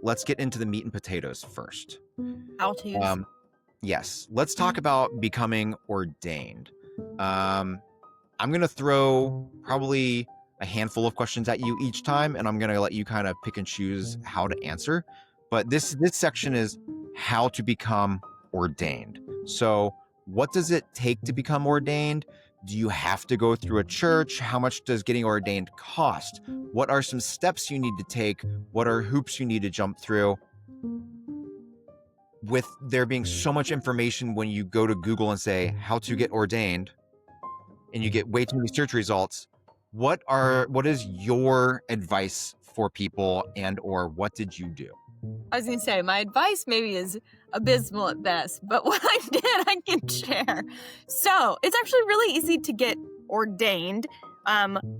let's get into the meat and potatoes first. How to. Yes, let's talk about becoming ordained. I'm going to throw probably a handful of questions at you each time, and I'm going to let you kind of pick and choose how to answer. But this section is how to become ordained. So what does it take to become ordained? Do you have to go through a church? How much does getting ordained cost? What are some steps you need to take? What are hoops you need to jump through? With there being so much information when you go to Google and say how to get ordained, and you get way too many search results, what is your advice for people, and or what did you do? I was going to say, my advice maybe is abysmal at best, but what I did, I can share. So it's actually really easy to get ordained.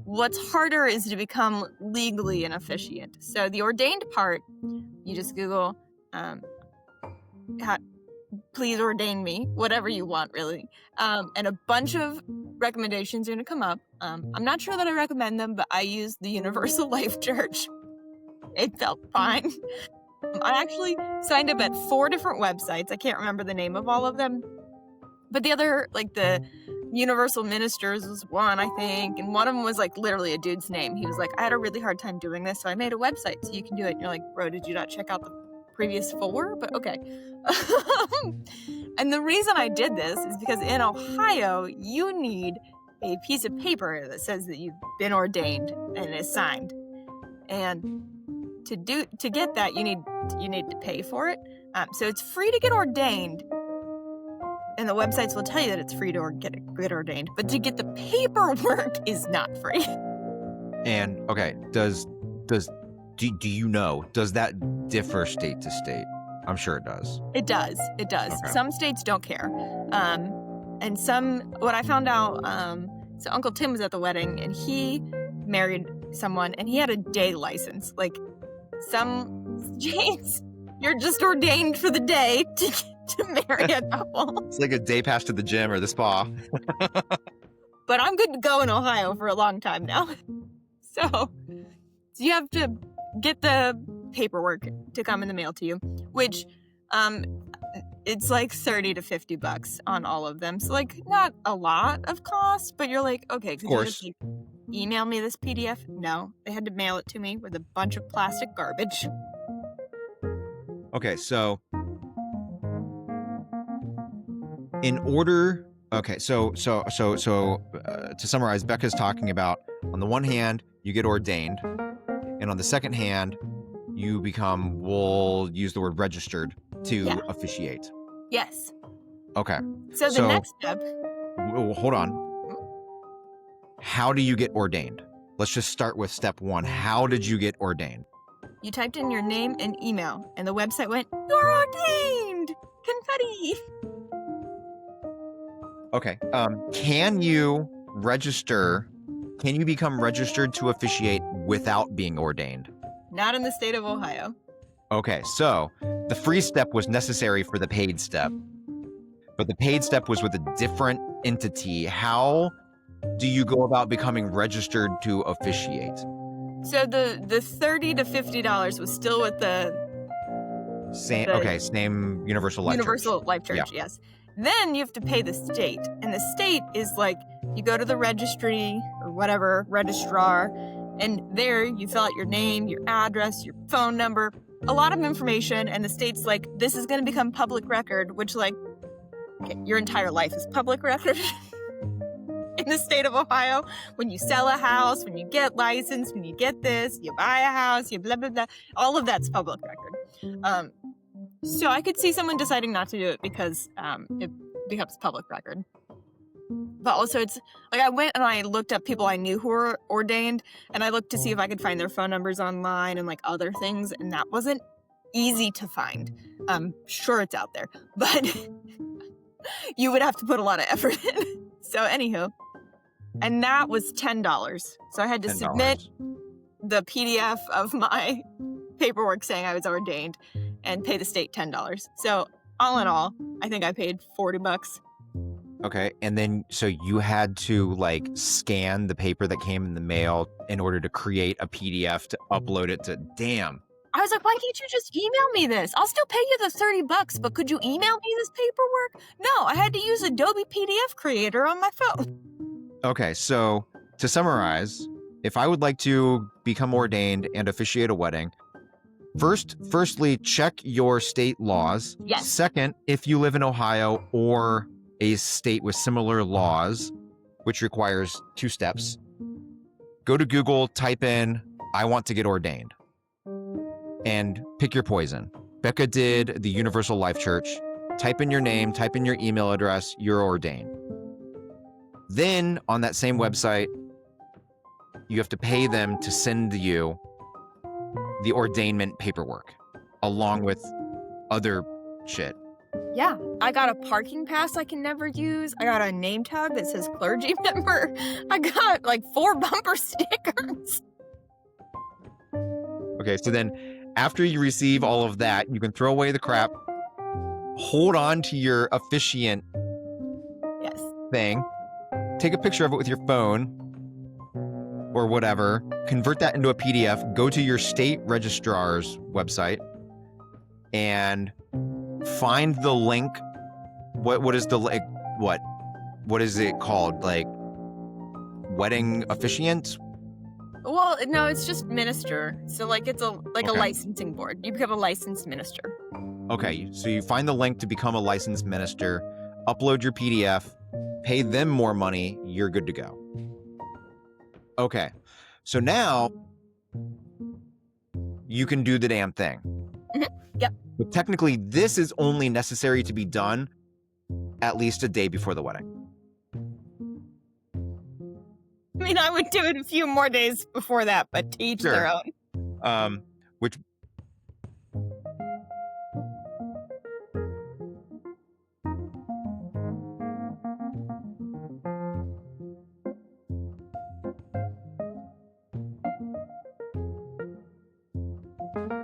What's harder is to become legally an officiate. So the ordained part, you just Google, please ordain me, whatever you want, really. And a bunch of recommendations are going to come up. I'm not sure that I recommend them, but I used the Universal Life Church. It felt fine. I actually signed up at 4 different websites. I can't remember the name of all of them. But the other, like the Universal Ministers was one, I think. And one of them was like literally a dude's name. He was like, I had a really hard time doing this, so I made a website so you can do it. And you're like, bro, did you not check out the previous 4? But okay. And the reason I did this is because in Ohio, you need a piece of paper that says that you've been ordained and is signed. And to get that, you need to pay for it. So it's free to get ordained, and the websites will tell you that it's free to get ordained. But to get the paperwork is not free. And okay, do you know, does that differ state to state? I'm sure it does. It does. Okay. Some states don't care, and some. What I found out, so Uncle Tim was at the wedding, and he married someone, and he had a day license. Like some states, you're just ordained for the day to marry a couple. It's like a day pass to the gym or the spa. But I'm good to go in Ohio for a long time now. So you have to get the paperwork to come in the mail to you, which it's like $30 to $50 on all of them. So like not a lot of cost, but you're like, okay, could you just like email me this PDF? No, they had to mail it to me with a bunch of plastic garbage. Okay, so in order, okay, so to summarize, Becca's talking about, on the one hand, you get ordained, and on the second hand, you become, we'll use the word registered to officiate. Yes. Okay. So the next step. Hold on. How do you get ordained? Let's just start with step 1. How did you get ordained? You typed in your name and email, and the website went, "You're ordained!" Confetti! Okay. Can you become registered to officiate without being ordained? Not in the state of Ohio. Okay, so the free step was necessary for the paid step, but the paid step was with a different entity. How do you go about becoming registered to officiate? So the $30 to $50 was still with the same Universal Life Church. Yes. Then you have to pay the state, and the state is like, you go to the registry or whatever, registrar, and there you fill out your name, your address, your phone number, a lot of information, and the state's like, this is going to become public record, which like, okay, your entire life is public record. In the state of Ohio, when you sell a house, when you get licensed, when you get this, you buy a house, you blah, blah, blah, all of that's public record. So I could see someone deciding not to do it because it becomes public record. But also it's, like I went and I looked up people I knew who were ordained, and I looked to see if I could find their phone numbers online and like other things, and that wasn't easy to find. Sure it's out there, but you would have to put a lot of effort in. So anywho, and that was $10. So I had to submit the PDF of my paperwork saying I was ordained and pay the state $10. So all in all, I think I paid $40. Okay, and then so you had to like scan the paper that came in the mail in order to create a PDF to upload it to. Damn. I was like, why can't you just email me this? I'll still pay you the $30, but could you email me this paperwork? No, I had to use Adobe PDF Creator on my phone. Okay, so to summarize, if I would like to become ordained and officiate a wedding, firstly, check your state laws. Yes. Second, if you live in Ohio or a state with similar laws, which requires 2 steps, go to Google, type in, I want to get ordained, and pick your poison. Becca did the Universal Life Church. Type in your name, type in your email address, you're ordained. Then on that same website, you have to pay them to send you the ordainment paperwork along with other shit. Yeah, I got a parking pass I can never use. I got a name tag that says clergy member. I got like 4 bumper stickers. Okay, so then after you receive all of that, you can throw away the crap, hold on to your officiant Yes. thing, take a picture of it with your phone or whatever, convert that into a PDF, go to your state registrar's website, and find the link. What is the like? What is it called? Like wedding officiant? Well, no, it's just minister. So like it's a Okay. licensing board. You become a licensed minister. Okay, so you find the link to become a licensed minister, upload your PDF, pay them more money, you're good to go. Okay, so now you can do the damn thing. Yep. But technically, this is only necessary to be done at least a day before the wedding. I mean, I would do it a few more days before that, but to each their own. Which